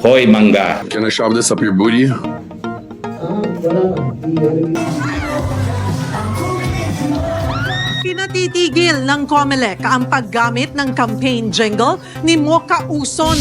Hoy, mangga. Can I shove this up your booty? Pinatitigil ng COMELEC ang paggamit ng campaign jingle ni Mocha Uson.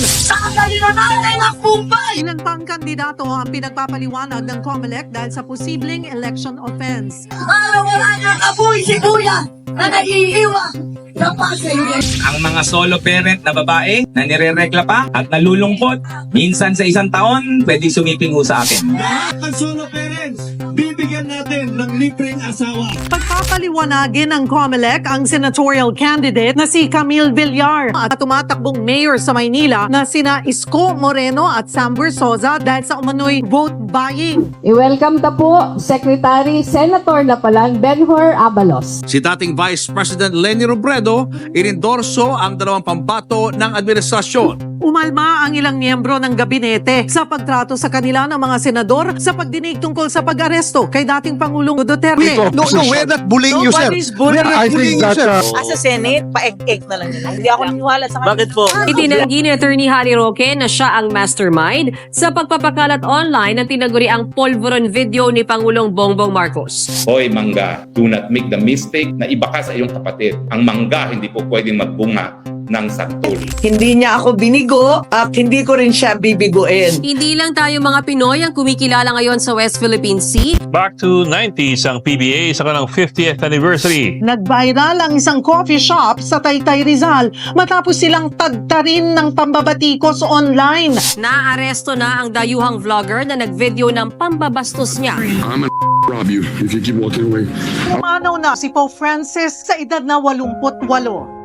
Ilan pang kandidato ang pinagpapaliwanag ng COMELEC dahil sa posibleng election offense. Wala na kapoy si Kuya na nag-iiwan. Ang mga solo parent na babae na nirerekla pa at nalulungkot, minsan sa isang taon, pwede sumiping ho sa akin. Ang solo parents, bibigyan natin ng libreng asawa. Pagpapaliwanagin ng COMELEC ang senatorial candidate na si Camille Villar at tumatakbong mayor sa Maynila na sina Isko Moreno at Sam Bersosa dahil sa umano'y vote buying. I-welcome ta po Secretary Senator Lapalan Benhur Abalos. Si dating Vice President Leni Robredo inendorso ang dalawang pambato ng administrasyon. Umalma ang ilang miyembro ng gabinete sa pagtrato sa kanila ng mga senador sa pagdinig tungkol sa pag-aresto kay dating Pangulong Duterte. No, we're not bullying you, sir. Nobody's bullying. We're not bullying you, sir. Sa Senate, paek-ek na lang nila. Hindi ako niniwala sa kanila. Bakit po? Itinanggi ni Attorney Harry Roque na siya ang mastermind sa pagpapakalat online ng tinaguriang polvoron video ni Pangulong Bongbong Marcos. Hoy, mangga. Do not make the mistake na iba ka sa iyong kapatid. Ang mangga hindi po pwedeng magbunga ng santol. Hindi niya ako binigo at hindi ko rin siya bibiguin. Hindi lang tayo mga Pinoy ang kumikilala ngayon sa West Philippine Sea. Back to 90s ang PBA sa kanilang 50th anniversary. Nag-viral ang isang coffee shop sa Taytay Rizal matapos silang tagtarin ng pambabatikos online. Naaresto na ang dayuhang vlogger na nagvideo ng pambabastos niya. I'm gonna rob you if you keep walking away. Pumanaw na si Pope Francis sa edad na 88.